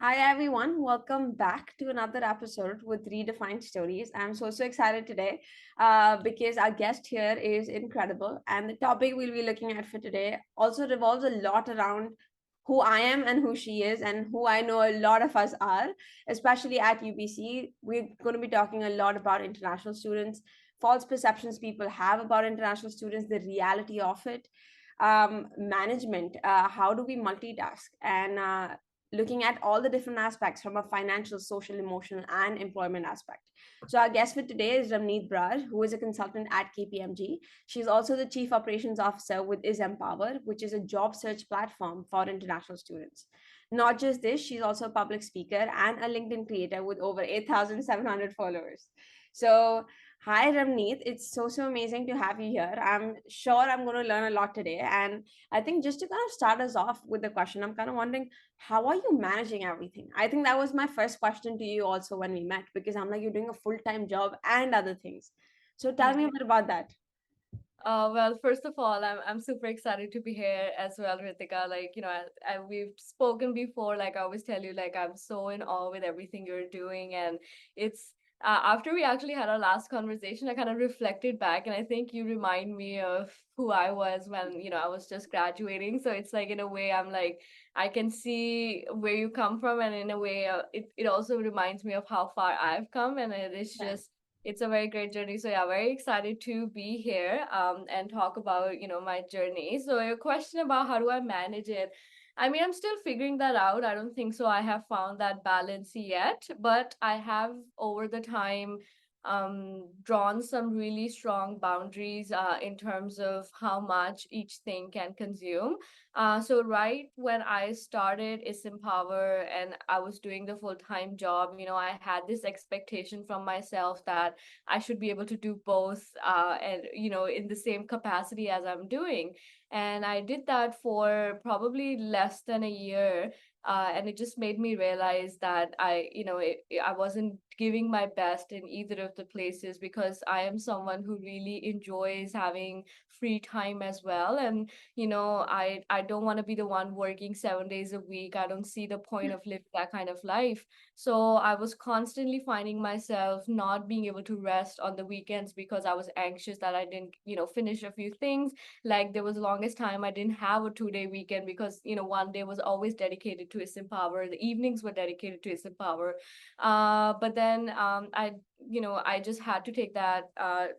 Hi everyone, welcome back to another episode with Redefined Stories. I'm so excited today because our guest here is incredible, and the topic we'll be looking at for today also revolves a lot around who I am and who she is, and who I know a lot of us are, especially at UBC. We're going to be talking a lot about international students, false perceptions people have about international students, the reality of it, management, how do we multitask, and looking at all the different aspects from a financial, social, emotional, and employment aspect. So, our guest for today is Ramneet Brar, who is a consultant at KPMG. She's also the Chief Operations Officer with Is Empower, which is a job search platform for international students. Not just this, she's also a public speaker and a LinkedIn creator with over 8,700 followers. So, hi Ramneet, it's so amazing to have you here. I'm sure I'm going to learn a lot today. And I think just to kind of start us off with the question, I'm kind of wondering, how are you managing everything? I think that was my first question to you also when we met, because I'm like, you're doing a full-time job and other things. So tell me a Yeah. bit about that. Well, first of all, I'm super excited to be here as well, Ritika. We've spoken before. Like I always tell you, like I'm so in awe with everything you're doing, and it's after we actually had our last conversation, I kind of reflected back, and I think you remind me of who I was when I was just graduating. So it's like in a way, I'm like I can see where you come from, and in a way, it also reminds me of how far I've come, and it is Yeah. just it's a very great journey. So yeah, very excited to be here and talk about, my journey. So your question about how do I manage it? I mean, I'm still figuring that out. I don't think so I have found that balance yet, but I have over the time drawn some really strong boundaries in terms of how much each thing can consume. So right when I started Is Empower and I was doing the full-time job, I had this expectation from myself that I should be able to do both, and in the same capacity as I'm doing. And I did that for probably less than a year. And it just made me realize that I wasn't giving my best in either of the places because I am someone who really enjoys having free time as well. And I don't want to be the one working 7 days a week. I don't see the point of living that kind of life. So I was constantly finding myself not being able to rest on the weekends because I was anxious that I didn't finish a few things. Like there was the longest time I didn't have a 2 day weekend because one day was always dedicated to Is Empower, the evenings were dedicated to Is Empower. But then I just had to take that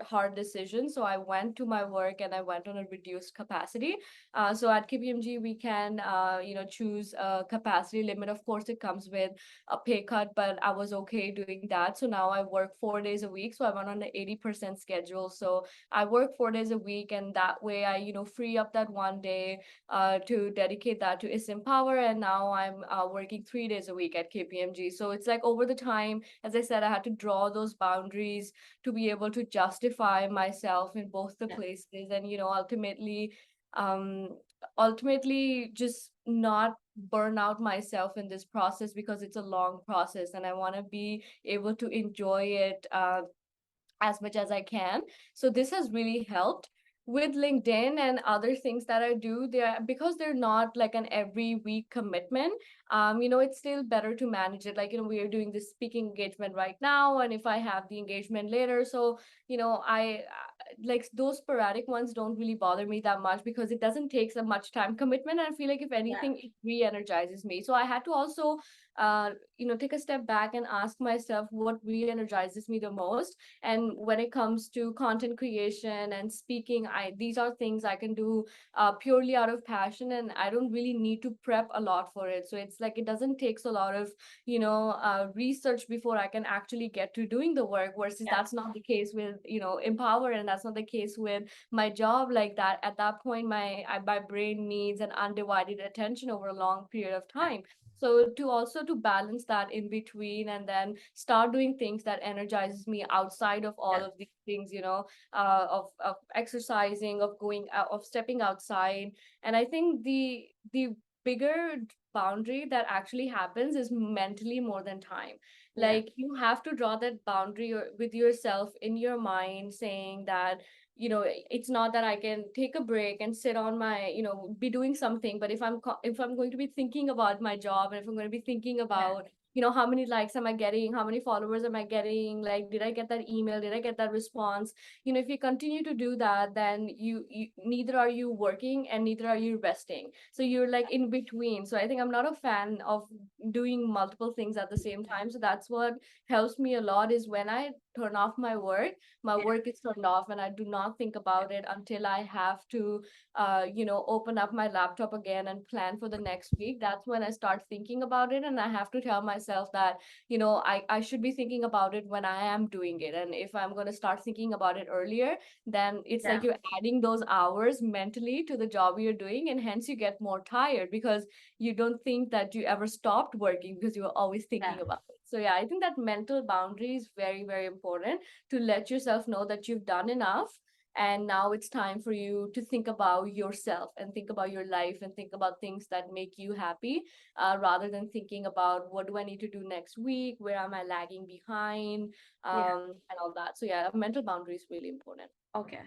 hard decision. So I went to my work and I went on a reduced capacity. So at KPMG, we can, choose a capacity limit. Of course, it comes with a pay cut, but I was okay doing that. So now I work 4 days a week. So I went on an 80% schedule. So I work 4 days a week, and that way I, free up that one day to dedicate that to Is Empower. And now I'm working 3 days a week at KPMG. So it's like over the time, as I said, I had to draw those boundaries to be able to justify myself in both the Yeah. places, and um, ultimately just not burn out myself in this process because it's a long process and I want to be able to enjoy it as much as I can. So this has really helped with LinkedIn and other things that I do. They're because they're not like an every week commitment. It's still better to manage it. Like, we are doing this speaking engagement right now, and if I have the engagement later, so I like those sporadic ones don't really bother me that much because it doesn't take so much time commitment. And I feel like if Yeah. anything, it re-energizes me. So I had to also take a step back and ask myself what re-energizes me the most. And when it comes to content creation and speaking, I these are things I can do purely out of passion, and I don't really need to prep a lot for it. So it's like it doesn't takes a lot of research before I can actually get to doing the work, versus Yeah. that's not the case with Empower, and that's not the case with my job. Like that, at that point, my brain needs an undivided attention over a long period of time. So to also to balance that in between and then start doing things that energizes me outside of all Yeah. of these things, of exercising, of going out, of stepping outside. And I think the bigger boundary that actually happens is mentally more than time. Yeah. Like you have to draw that boundary with yourself in your mind, saying that it's not that I can take a break and sit on my, be doing something. But if I'm going to be thinking about my job, and if I'm going to be thinking Yeah. about, how many likes am I getting, how many followers am I getting, like, did I get that email, did I get that response? If you continue to do that, then you neither are you working and neither are you resting, so you're like in between. So I think I'm not a fan of doing multiple things at the same time. So that's what helps me a lot, is when I turn off my Yeah. work is turned off, and I do not think about it until I have to, open up my laptop again and plan for the next week. That's when I start thinking about it. And I have to tell myself that, I should be thinking about it when I am doing it. And if I'm going to start thinking about it earlier, then it's like Yeah. you're adding those hours mentally to the job you're doing. And hence you get more tired, because you don't think that you ever stopped working, because you were always Yeah. thinking about it. So yeah, I think that mental boundary is very, very important, to let yourself know that you've done enough, and now it's time for you to think about yourself and think about your life and think about things that make you happy, rather than thinking about what do I need to do next week, where am I lagging behind, Yeah. and all that. So yeah, mental boundary is really important. Okay.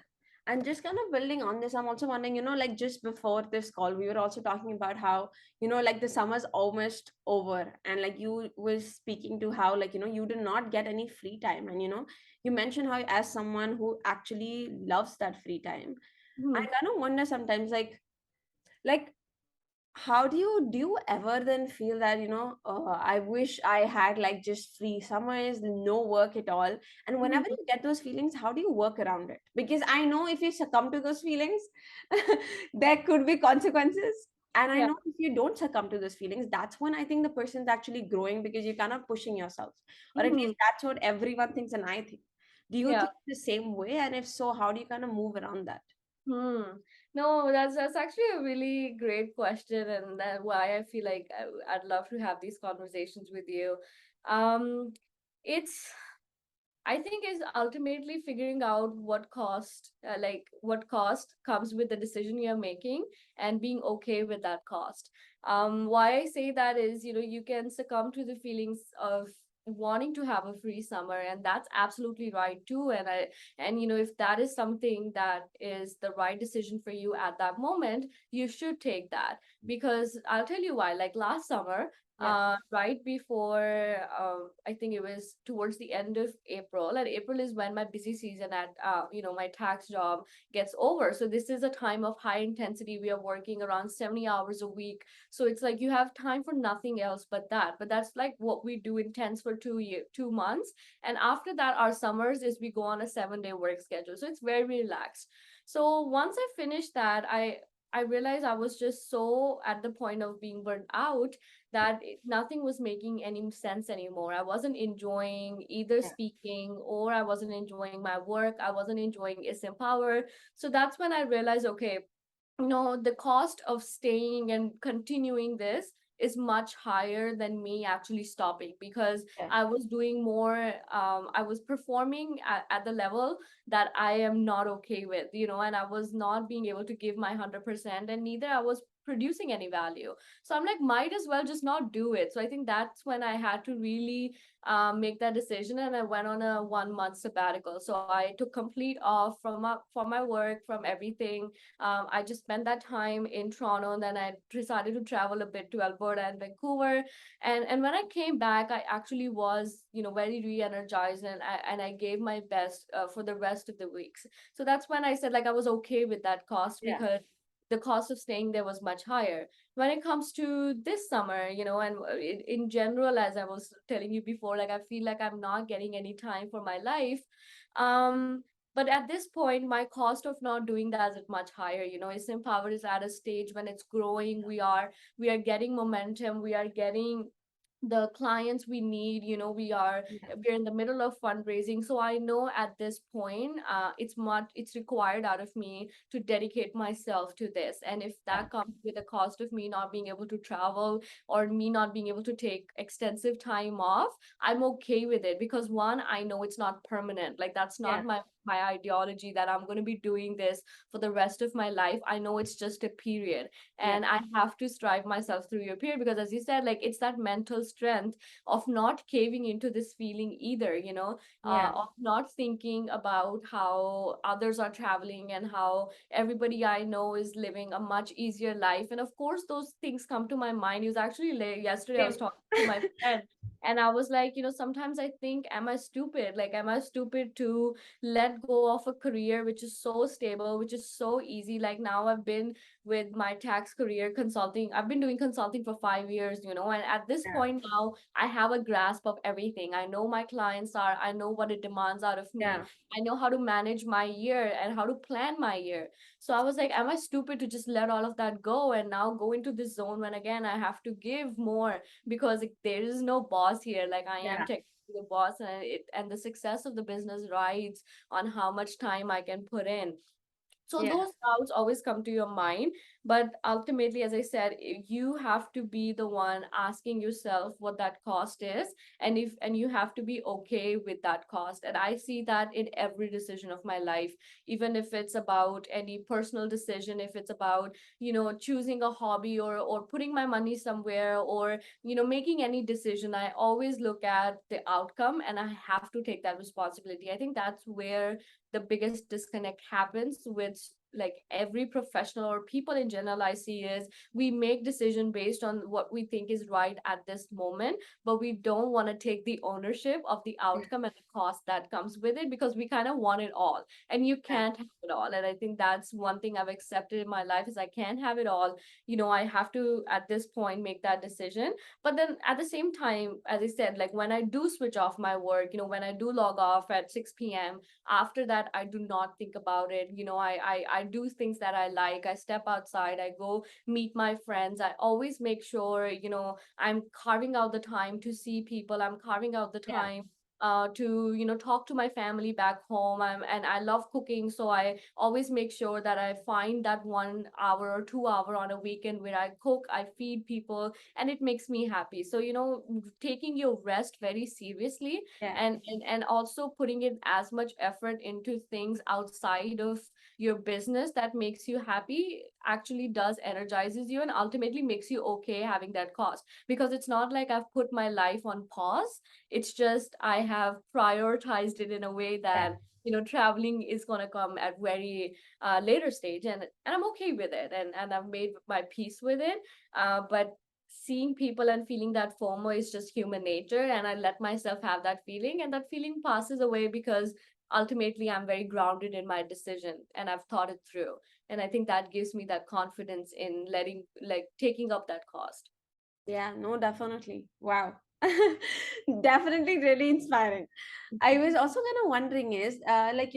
And just kind of building on this, I'm also wondering, like just before this call, we were also talking about how, like the summer's almost over. And like you was speaking to how, like, you did not get any free time. And, you mentioned how, as someone who actually loves that free time, I Hmm. kind of wonder sometimes, like how do you ever then feel that, I wish I had like just free summers, no work at all? And whenever Hmm. you get those feelings, how do you work around it? Because I know if you succumb to those feelings, there could be consequences. And I Yeah. know if you don't succumb to those feelings, that's when I think the person's actually growing, because you're kind of pushing yourself, or at Hmm. least that's what everyone thinks and I think. Do you Yeah. think the same way? And if so, how do you kind of move around that? Hmm. No, that's actually a really great question, and that why I feel like I'd love to have these conversations with you. Um, it's I think is ultimately figuring out what cost comes with the decision you're making, and being okay with that cost. Why I say that is, you can succumb to the feelings of wanting to have a free summer, and that's absolutely right too. And if that is something that is the right decision for you at that moment, you should take that. Because I'll tell you why. Like last summer, Yeah. right before, I think it was towards the end of April, and April is when my busy season at my tax job gets over. So this is a time of high intensity. We are working around 70 hours a week, so it's like you have time for nothing else but that. But that's like what we do intense for 2 months, and after that our summers is we go on a 7-day work schedule, so it's very relaxed. So once I finished that, I realized I was just so at the point of being burnt out, that nothing was making any sense anymore. I wasn't enjoying either Yeah. speaking, or I wasn't enjoying my work. I wasn't enjoying is Empower. So that's when I realized, okay, the cost of staying and continuing this is much higher than me actually stopping, because Yeah. I was doing more, I was performing at the level that I am not okay with, and I was not being able to give my 100%, and neither I was producing any value. So I'm like, might as well just not do it. So I think that's when I had to really make that decision, and I went on a 1 month sabbatical. So I took complete off from my work, from everything. I just spent that time in Toronto, and then I decided to travel a bit to Alberta and Vancouver. And when I came back, I actually was, very re-energized, and I gave my best for the rest of the weeks. So that's when I said, like, I was okay with that cost, Yeah. because the cost of staying there was much higher. When it comes to this summer, and in general, as I was telling you before, like, I feel like I'm not getting any time for my life. Um, but at this point, my cost of not doing that is much higher. Ism Power is at a stage when it's growing. We are getting momentum. We are getting the clients we need. Yeah. We're in the middle of fundraising, so I know at this point, it's required out of me to dedicate myself to this. And if Yeah. that comes with a cost of me not being able to travel, or me not being able to take extensive time off, I'm okay with it, because one, I know it's not permanent. Like, that's not Yeah. my my ideology that I'm going to be doing this for the rest of my life. I know it's just a period, Yeah. and I have to strive myself through your period, because as you said, like, it's that mental strength of not caving into this feeling either, Yeah. of not thinking about how others are traveling and how everybody I know is living a much easier life. And of course, those things come to my mind. It was actually yesterday I was Same. talking to my friend, and I was like, sometimes I think, am I stupid? Like, am I stupid to let go of a career which is so stable, which is so easy? Like, now I've been with my tax career consulting. I've been doing consulting for 5 years, and at this Yeah. point now, I have a grasp of everything. I know my clients are, I know what it demands out of me. Yeah. I know how to manage my year and how to plan my year. So I was like, am I stupid to just let all of that go and now go into this zone when again I have to give more, because there is no boss here. Like, I am Yeah. technically the boss, and the success of the business rides on how much time I can put in. So Yeah. those doubts always come to your mind, but ultimately, as I said, you have to be the one asking yourself what that cost is, and you have to be okay with that cost. And I see that in every decision of my life, even if it's about any personal decision, if it's about, choosing a hobby, or putting my money somewhere, or, making any decision, I always look at the outcome and I have to take that responsibility. I think that's where the biggest disconnect happens with, like, every professional or people in general I see, is we make decision based on what we think is right at this moment, but we don't want to take the ownership of the outcome and the cost that comes with it, because we kind of want it all, and you Yeah. can't have it all. And I think that's one thing I've accepted in my life, is I can't have it all. I have to, at this point, make that decision. But then at the same time, as I said, like, when I do switch off my work, when I do log off at 6 p.m., after that, I do not think about it. I do things that I like. I step outside, I go meet my friends. I always make sure, I'm carving out the time to see people. I'm carving out the Yeah. time to, talk to my family back home. And I love cooking, so I always make sure that I find that 1 hour or 2 hour on a weekend where I cook, I feed people, and it makes me happy. So, taking your rest very seriously, Yeah. and also putting in as much effort into things outside of your business that makes you happy actually does energizes you, and ultimately makes you okay having that cost, because it's not like I've put my life on pause. It's just I have prioritized it in a way Yeah. that, traveling is going to come at very later stage, and I'm okay with it, and I've made my peace with it. But seeing people and feeling that FOMO is just human nature, and I let myself have that feeling, and that feeling passes away, because ultimately I'm very grounded in my decision and I've thought it through. And I think that gives me that confidence in taking up that cost. Yeah, no, definitely. Wow. Definitely really inspiring. I was also kind of wondering is like,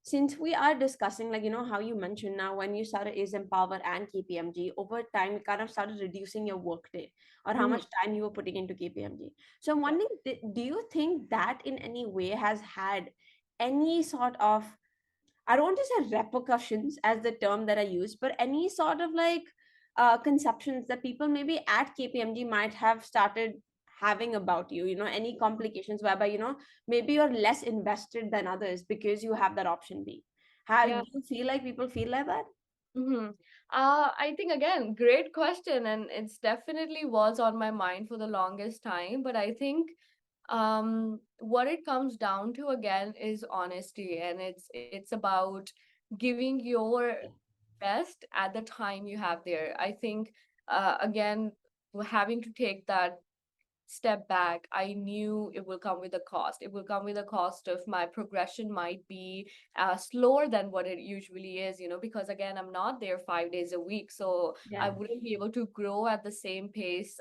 since we are discussing, like, how you mentioned now when you started is Empower and KPMG, over time you kind of started reducing your workday or how Mhm. much time you were putting into KPMG. So I'm Yeah. wondering, do you think that in any way has had any sort of, I don't want to say repercussions as the term that I use, but any sort of like conceptions that people maybe at KPMG might have started having about you, any complications whereby, maybe you're less invested than others because you have that option B. Yeah. Do you feel like people feel like that? Mm-hmm. I think, again, great question, and it's definitely was on my mind for the longest time. But I think what it comes down to again is honesty, and it's about giving your best at the time you have there. I think again, having to take that step back, I knew it will come with a cost. It will come with a cost of my progression might be slower than what it usually is, because again, I'm not there 5 days a week. So I Yeah. wouldn't be able to grow at the same pace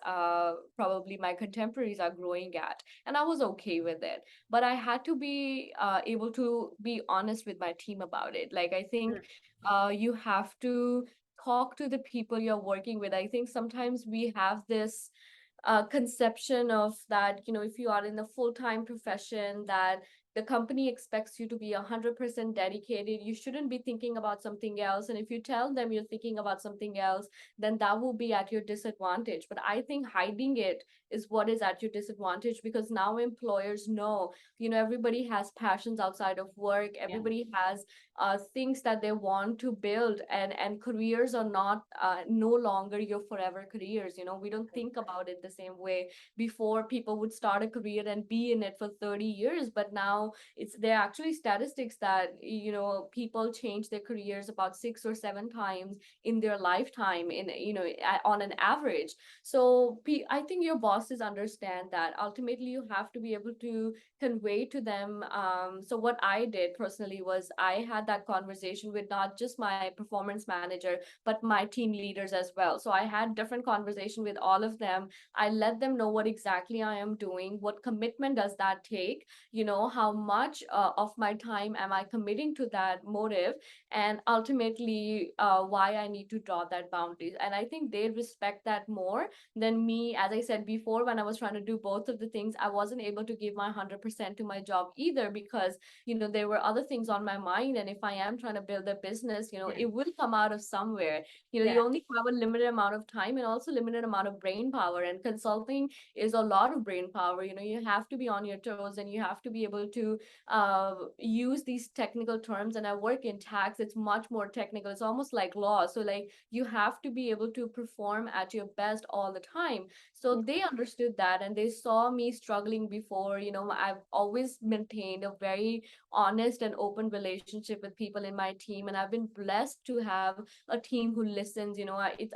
probably my contemporaries are growing at. And I was okay with it. But I had to be able to be honest with my team about it. Like, I think Mm. you have to talk to the people you're working with. I think sometimes we have this conception of that, if you are in a full-time profession, that the company expects you to be 100% dedicated. You shouldn't be thinking about something else. And if you tell them you're thinking about something else, then that will be at your disadvantage. But I think hiding it is what is at your disadvantage, because now employers know, everybody has passions outside of work. Yeah. Everybody has things that they want to build, and careers are not no longer your forever careers. We don't think about it the same way. Before, people would start a career and be in it for 30 years, but now it's there are actually statistics that people change their careers about 6 or 7 times in their lifetime, in on an average. So I think your bosses understand that ultimately you have to be able to convey to them. So what I did personally was I had that conversation with not just my performance manager, but my team leaders as well. So I had different conversation with all of them. I let them know what exactly I am doing, what commitment does that take, how much of my time am I committing to that motive, and ultimately why I need to draw that boundaries. And I think they respect that more than me. As I said before, when I was trying to do both of the things, I wasn't able to give my 100% to my job either, because there were other things on my mind. And if I am trying to build a business, Yeah. it will come out of somewhere. Yeah. You only have a limited amount of time and also limited amount of brain power, and consulting is a lot of brain power. You have to be on your toes, and you have to be able to use these technical terms. And I work in tax, it's much more technical, it's almost like law. So like you have to be able to perform at your best all the time. So Yeah. they understood that, and they saw me struggling before. I've always maintained a very honest and open relationship with people in my team, and I've been blessed to have a team who listens.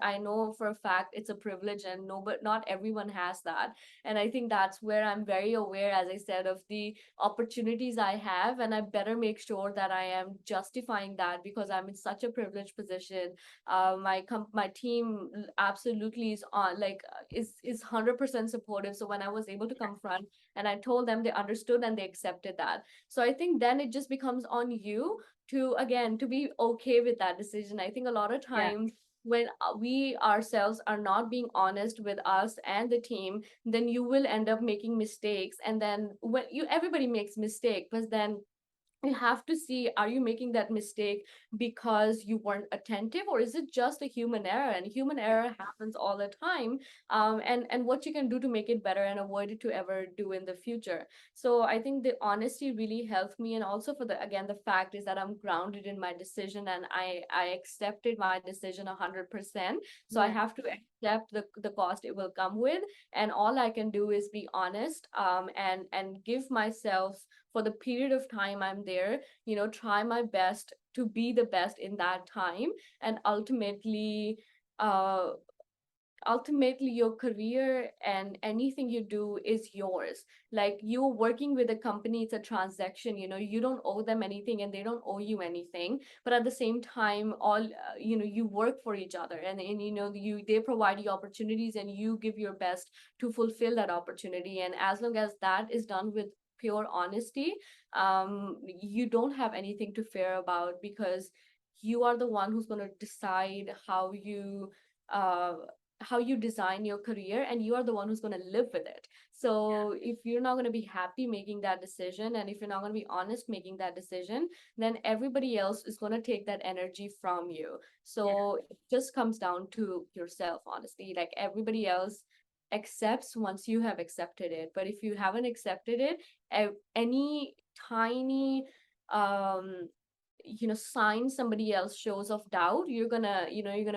I know for a fact it's a privilege, and no, but not everyone has that. And I think that's where I'm very aware, as I said, of the opportunities I have, and I better make sure that I am justifying that, because I'm in such a privileged position. My team absolutely is on, like, is 100% supportive. So when I was able to confront and I told them, they understood and they accepted that. So I think then it just becomes on you to, again, to be okay with that decision. I think a lot of Yeah. times when we ourselves are not being honest with us and the team, then you will end up making mistakes. And then when everybody makes mistake, but then you have to see, are you making that mistake because you weren't attentive, or is it just a human error? And human Yeah. error happens all the time. And what you can do to make it better and avoid it to ever do in the future. So I think the honesty really helped me. And also, for the again, the fact is that I'm grounded in my decision, and I accepted my decision 100%. So I Yeah. have to accept the cost it will come with, and all I can do is be honest, and give myself, for the period of time I'm there, try my best to be the best in that time. And uh, ultimately your career and anything you do is yours. Like, you're working with a company, it's a transaction. You don't owe them anything, and they don't owe you anything. But at the same time, all you work for each other, and they provide you opportunities, and you give your best to fulfill that opportunity. And as long as that is done with pure honesty, you don't have anything to fear about, because you are the one who's going to decide uh, how you design your career, and you are the one who's going to live with it. So if you're not going to be happy making that decision, and if you're not going to be honest making that decision, then everybody else is going to take that energy from you. Yeah. So it just comes down to yourself, honestly. Like, everybody else accepts once you have accepted it. But if you haven't accepted it, any tiny um sign somebody else shows of doubt, you're gonna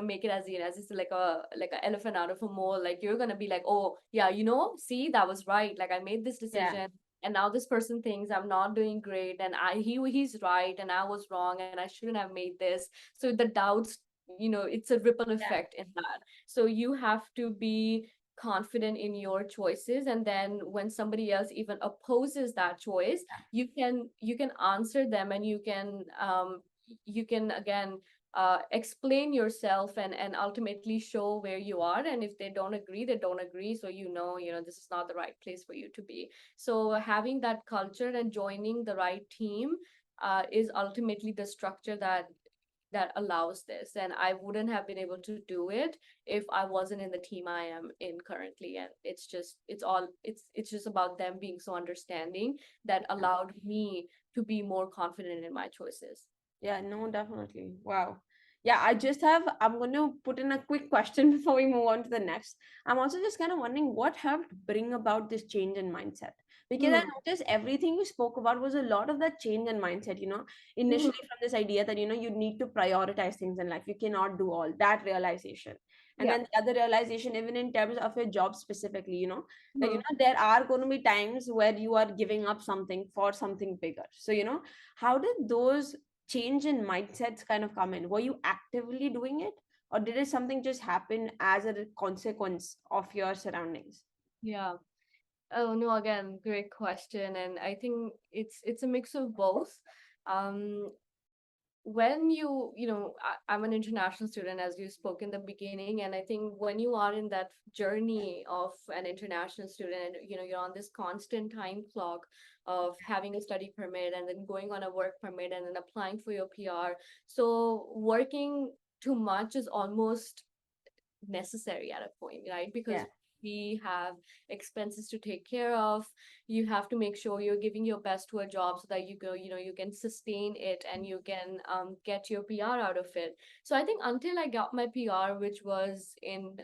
make it as it's like a elephant out of a mole. Like, you're gonna be like, oh yeah, see, that was right, like I made this Yeah. decision, and now this person thinks I'm not doing great, and he's right and I was wrong, and I shouldn't have made this. So the doubts, it's a ripple Yeah. effect in that. So you have to be confident in your choices, and then when somebody else even opposes that choice, you can answer them, and you can again explain yourself, and ultimately show where you are. And if they don't agree, they don't agree. So this is not the right place for you to be. So having that culture and joining the right team is ultimately the structure that that allows this, and I wouldn't have been able to do it if I wasn't in the team I am in currently. And it's just about them being so understanding that allowed me to be more confident in my choices. Yeah, no, definitely. Wow. Yeah, I'm going to put in a quick question before we move on to the next. I'm also just kind of wondering what helped bring about this change in mindset. Because I Hmm. noticed everything you spoke about was a lot of that change in mindset, initially Hmm. from this idea that, you need to prioritize things in life. You cannot do all that realization. And Yeah. then the other realization, even in terms of your job specifically, that, Hmm. there are going to be times where you are giving up something for something bigger. So, how did those change in mindsets kind of come in? Were you actively doing it, or did it something just happen as a consequence of your surroundings? Yeah. Oh no, again, great question. And I think it's a mix of both. Um, when I'm an international student, as you spoke in the beginning, and I think when you are in that journey of an international student, you're on this constant time clock of having a study permit and then going on a work permit and then applying for your PR. So working too much is almost necessary at a point, right? Because Yeah, we have expenses to take care of. You have to make sure you're giving your best to a job so that you can sustain it and you can get your PR out of it. So I think until I got my PR, which was in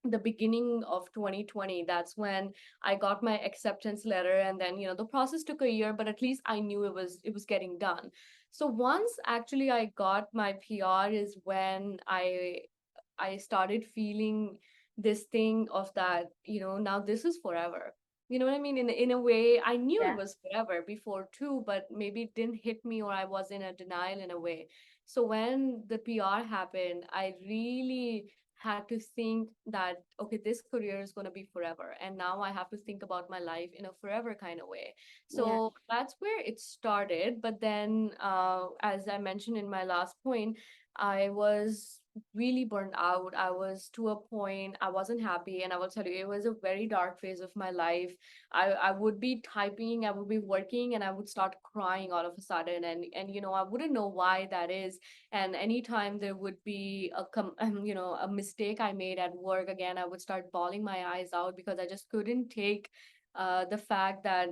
the beginning of 2020, that's when I got my acceptance letter. And then the process took a year, but at least I knew it was getting done. So once actually I got my PR is when I started feeling this thing of that, now this is forever. You know what I mean? In a way, I knew it yeah, was forever before too, but maybe it didn't hit me or I was in a denial in a way. So when the PR happened, I really had to think that, okay, this career is going to be forever. And now I have to think about my life in a forever kind of way. yeah, So that's where it started. But then, as I mentioned in my last point, I was really burned out. I was to a point I wasn't happy, and I will tell you, it was a very dark phase of my life. I would be typing, I would be working, and I would start crying all of a sudden, and I wouldn't know why that is. And anytime there would be a mistake I made at work, again, I would start bawling my eyes out because I just couldn't take the fact that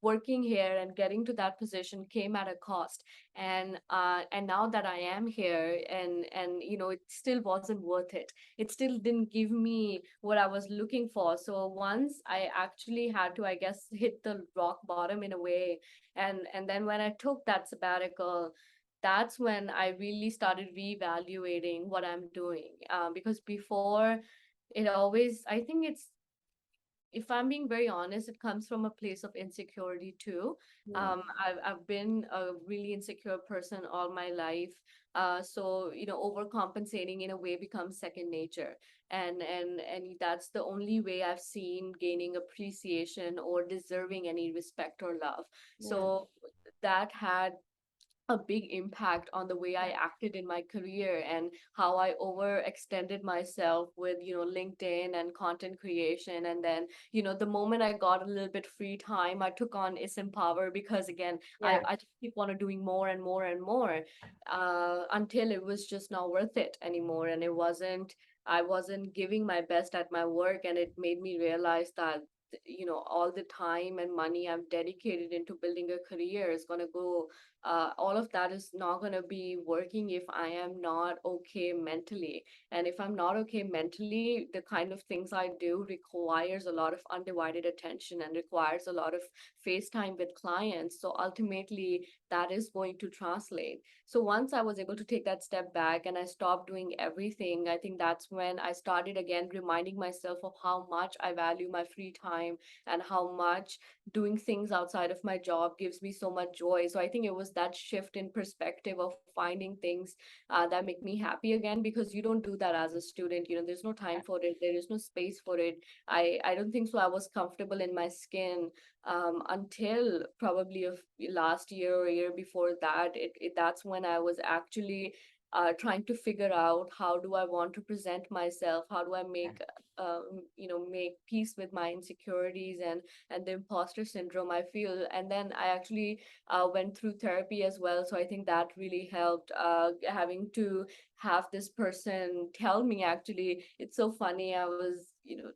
working here and getting to that position came at a cost. And now that I am here, and it still wasn't worth it. It still didn't give me what I was looking for. So once I actually had to, I guess, hit the rock bottom in a way, and then when I took that sabbatical, that's when I really started reevaluating what I'm doing. Because before, it always, I think it's, if I'm being very honest, it comes from a place of insecurity too. yeah, I've been a really insecure person all my life. So overcompensating in a way becomes second nature, and that's the only way I've seen gaining appreciation or deserving any respect or love. yeah, So that had a big impact on the way I acted in my career and how I overextended myself with, LinkedIn and content creation. And then, the moment I got a little bit free time, I took on Power because again, yeah, I just keep on doing more and more and more until it was just not worth it anymore. And I wasn't giving my best at my work. And it made me realize that all the time and money I've dedicated into building a career is going to go, all of that is not going to be working if I am not okay mentally. And if I'm not okay mentally, the kind of things I do requires a lot of undivided attention and requires a lot of face time with clients. So ultimately, that is going to translate. So once I was able to take that step back and I stopped doing everything, I think that's when I started again reminding myself of how much I value my free time and how much doing things outside of my job gives me so much joy. So I think it was that shift in perspective of finding things that make me happy again, because you don't do that as a student. There's no time for it. There is no space for it. I don't think so. I was comfortable in my skin until probably of last year or year before that. That's when I was actually trying to figure out how do I want to present myself, how do I Yeah. make peace with my insecurities and the imposter syndrome I feel. And then I actually went through therapy as well, so I think that really helped, having to have this person tell me. Actually, it's so funny, I was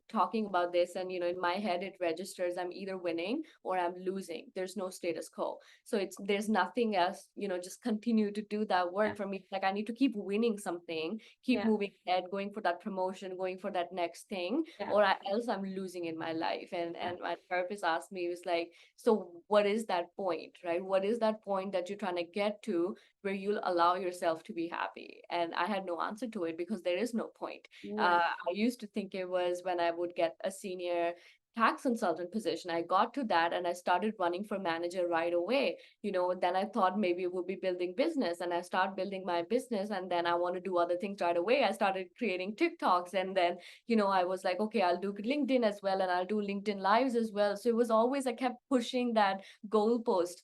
talking about this, and in my head it registers I'm either winning or I'm losing. There's no status quo, so there's nothing else. Just continue to do that Yeah. work. For me, like, I need to keep winning something, keep Yeah. moving ahead, going for that promotion, going for that next thing, Yeah. or else I'm losing in my life. and Yeah. and my therapist asked me, was like, so what is that point, right? What is that point that you're trying to get to where you'll allow yourself to be happy? And I had no answer to it, because there is no point. Yeah. I used to think it was when I would get a senior tax consultant position. I got to that and I started running for manager right away. Then I thought maybe it would be building business, and I started building my business, and then I want to do other things right away. I started creating TikToks, and then I was like, okay, I'll do LinkedIn as well, and I'll do LinkedIn lives as well. So it was always, I kept pushing that goalpost.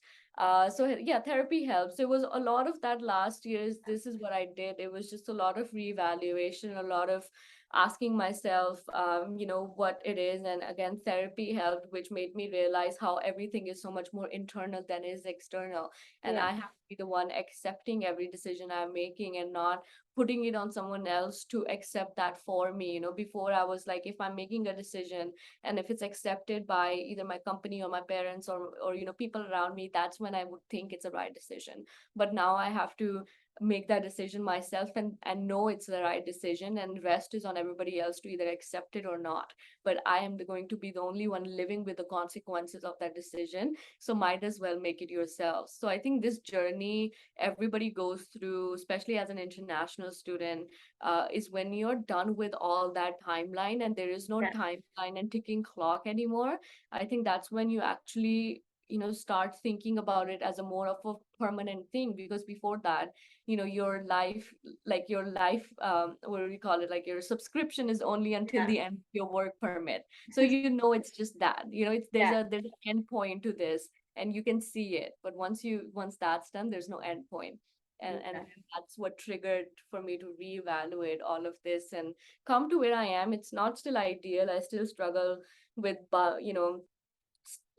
So yeah, therapy helps. It was a lot of that last year's. This is what I did. It was just a lot of reevaluation, a lot of asking myself, what it is. And again, therapy helped, which made me realize how everything is so much more internal than is external. And Yeah. I have to be the one accepting every decision I'm making, and not putting it on someone else to accept that for me. Before, I was like, if I'm making a decision and if it's accepted by either my company or my parents, or people around me, that's when I would think it's a right decision. But now I have to make that decision myself, and know it's the right decision, and rest is on everybody else to either accept it or not. But I am going to be the only one living with the consequences of that decision, so might as well make it yourself. So I think this journey everybody goes through, especially as an international student, is when you're done with all that timeline and there is no Yeah. timeline and ticking clock anymore. I think that's when you actually start thinking about it as a more of a permanent thing. Because before that, your life, like your life, what do we call it, like your subscription is only until Yeah. the end of your work permit. So it's just that, it's Yeah. there's an end point to this, and you can see it. But once that's done, there's no end point. And Yeah. that's what triggered for me to reevaluate all of this and come to where I am. It's not still ideal. I still struggle with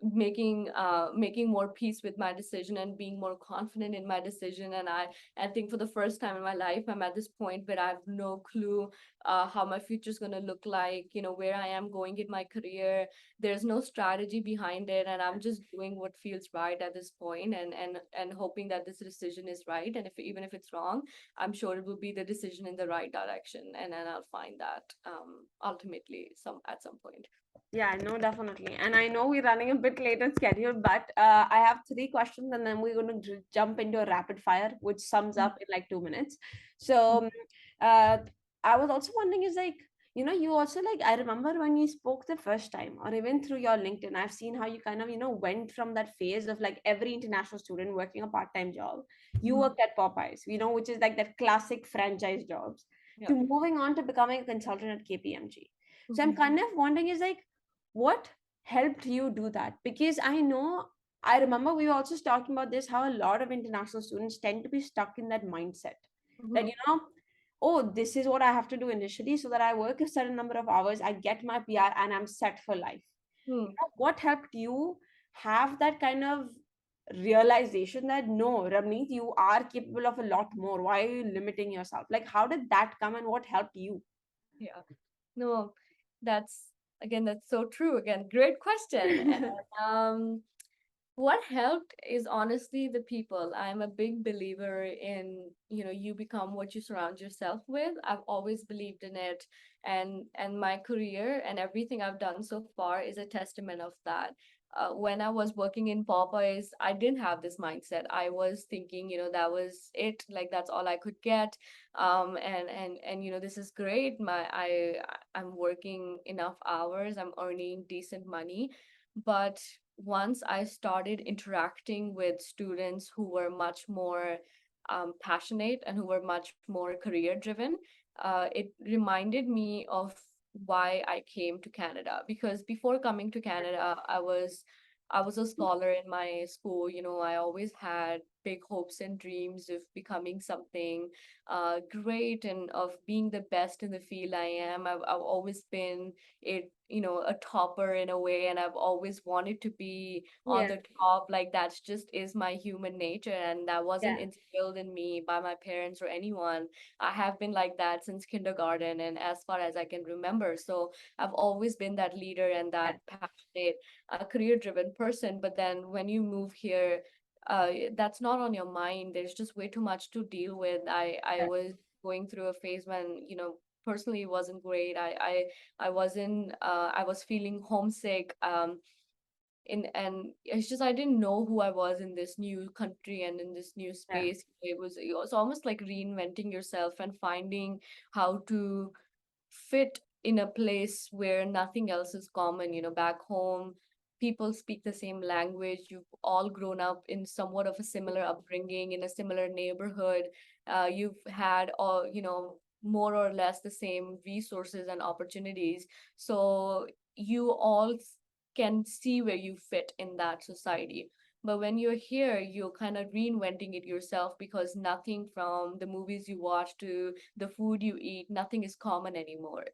making more peace with my decision and being more confident in my decision. And I think for the first time in my life, I'm at this point where I have no clue how my future is going to look like, where I am going in my career. There's no strategy behind it, and I'm just doing what feels right at this point, and hoping that this decision is right. And if even if it's wrong, I'm sure it will be the decision in the right direction, and then I'll find that ultimately at some point. Yeah, no, definitely. And I know we're running a bit late on schedule, but I have three questions and then we're going to jump into a rapid fire, which sums up in like 2 minutes. So, uh, I was also wondering is like, you also like, I remember when you spoke the first time, or even through your LinkedIn, I've seen how you kind of, went from that phase of like every international student working a part-time job. You Mhm. worked at Popeyes, which is like that classic franchise jobs, Yeah. to moving on to becoming a consultant at KPMG. So I'm Mhm. kind of wondering is like, what helped you do that? Because I remember we were also talking about this, how a lot of international students tend to be stuck in that mindset that, Mhm. oh, this is what I have to do initially so that I work a certain number of hours, I get my PR, and I'm set for life. Hmm. What helped you have that kind of realization that no, Ramneet, you are capable of a lot more? Why are you limiting yourself? Like, how did that come and what helped you? Yeah. No, that's that's so true. Again, great question. And, what helped is honestly the people. I'm a big believer in, you become what you surround yourself with. I've always believed in it. And my career and everything I've done so far is a testament of that. When I was working in Popeyes, I didn't have this mindset. I was thinking, that was it. Like, that's all I could get. And this is great. I'm working enough hours. I'm earning decent money. But once I started interacting with students who were much more passionate and who were much more career driven, it reminded me of why I came to Canada. Because before coming to Canada, I was a scholar in my school. I always had big hopes and dreams of becoming something great and of being the best in the field I am. I've always been a topper in a way, and I've always wanted to be on Yeah. the top. Like that's just is my human nature, and that wasn't Yeah. instilled in me by my parents or anyone. I have been like that since kindergarten and as far as I can remember. So I've always been that leader and Yeah. that passionate, career driven person. But then when you move here, that's not on your mind. There's just way too much to deal with. I Yeah. was going through a phase when, personally it wasn't great. I wasn't I was feeling homesick. And it's just I didn't know who I was in this new country and in this new Yeah. space. It was almost like reinventing yourself and finding how to fit in a place where nothing else is common. Back home, people speak the same language. You've all grown up in somewhat of a similar upbringing in a similar neighborhood. You've had all, more or less the same resources and opportunities. So you all can see where you fit in that society. But when you're here, you're kind of reinventing it yourself because nothing from the movies you watch to the food you eat, nothing is common anymore.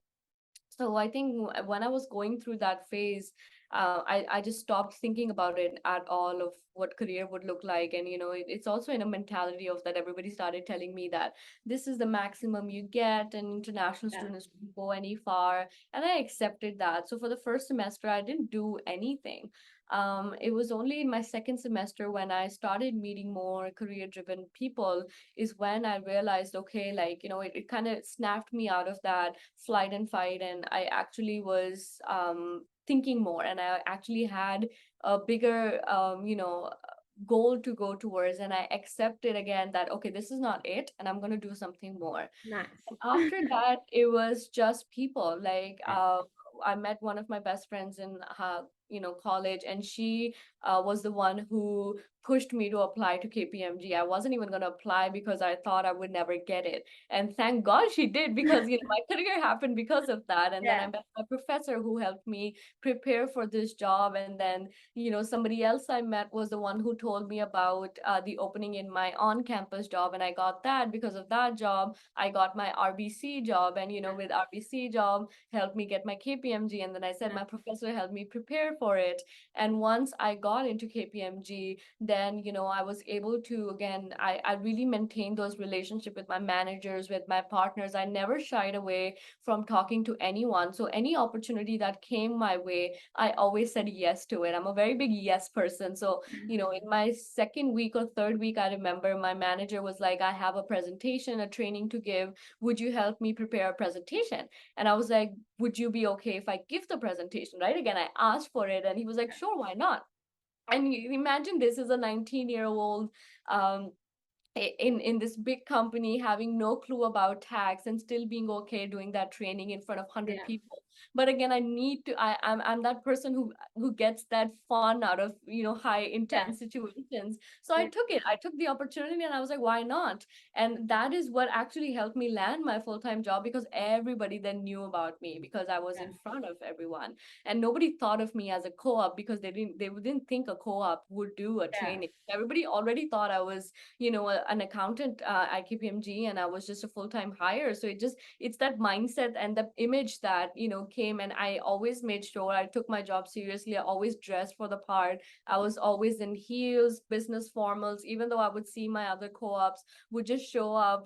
So I think when I was going through that phase, I just stopped thinking about it at all of what career would look like. And, it's also in a mentality of that everybody started telling me that this is the maximum you get and international Yeah. students don't go any far. And I accepted that. So for the first semester, I didn't do anything. It was only in my second semester when I started meeting more career driven people is when I realized, okay, like, it kind of snapped me out of that flight and fight. And I actually was thinking more, and I actually had a bigger, goal to go towards. And I accepted again that, okay, this is not it, and I'm going to do something more. Nice. After that, it was just people. Like, Yeah. I met one of my best friends in college, and she was the one who pushed me to apply to KPMG. I wasn't even going to apply because I thought I would never get it, and thank God she did, because my career happened because of that. And then I Yeah. met a professor who helped me prepare for this job. And then somebody else I met was the one who told me about the opening in my on-campus job, and I got that. Because of that job, I got my RBC job, and with RBC job helped me get my KPMG. And then I said Yeah. my professor helped me prepare for it. And once I got into KPMG, then I was able to, again, I really maintained those relationships with my managers, with my partners. I never shied away from talking to anyone. So any opportunity that came my way, I always said yes to it. I'm a very big yes person. So in my second week or third week, I remember my manager was like, I have a presentation, a training to give. Would you help me prepare a presentation? And I was like, would you be okay if I give the presentation? Right? Again, I asked for it, and he was like, sure, why not? And you imagine this is a 19-year-old um, in this big company having no clue about tax and still being okay doing that training in front of 100 Yeah. people. But again, I need to I'm that person who gets that fun out of high Yeah. intense situations. So I Yeah. took it, I took the opportunity, and I was like, why not? And that is what actually helped me land my full-time job, because everybody then knew about me because I was Yeah. in front of everyone. And nobody thought of me as a co-op because they didn't think a co-op would do a Yeah. training. Everybody already thought I was an accountant at KPMG, and I was just a full-time hire. So it's that mindset and the image that came. And I always made sure I took my job seriously. I always dressed for the part. I was always in heels, business formals, even though I would see my other co-ops would just show up,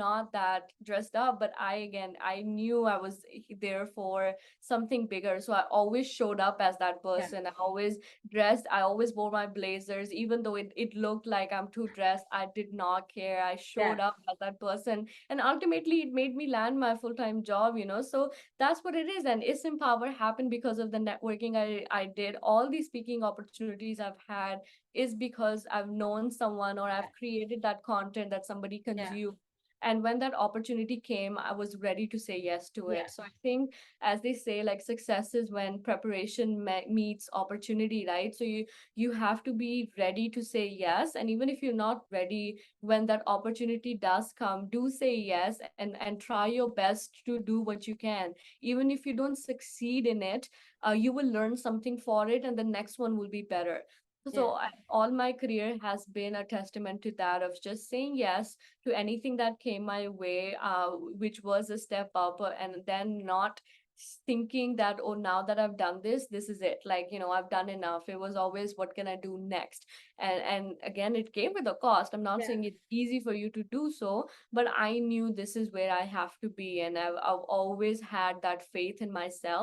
not that dressed up. But I knew I was there for something bigger. So I always showed up as that Yeah. person. I always dressed. I always wore my blazers, even though it looked like I'm too dressed. I did not care. I Yeah. showed up as that person. And ultimately, it made me land my full time job, So that's what it is. And ISIM Power happened because of the networking I did. All these speaking opportunities I've had is because I've known someone, or I've created that content that somebody Yeah. consumed. And when that opportunity came, I was ready to say yes to Yeah. it. So I think, as they say, like, success is when preparation meets opportunity, right? So you have to be ready to say yes. And even if you're not ready, when that opportunity does come, do say yes, and try your best to do what you can. Even if you don't succeed in it, you will learn something for it, and the next one will be better. So Yeah. all my career has been a testament to that, of just saying yes to anything that came my way, which was a step up, and then not thinking that, oh, now that I've done this, this is it. Like, I've done enough. It was always, what can I do next? And again, it came with a cost. I'm not Yeah. saying it's easy for you to do so, but I knew this is where I have to be, and I've always had that faith in myself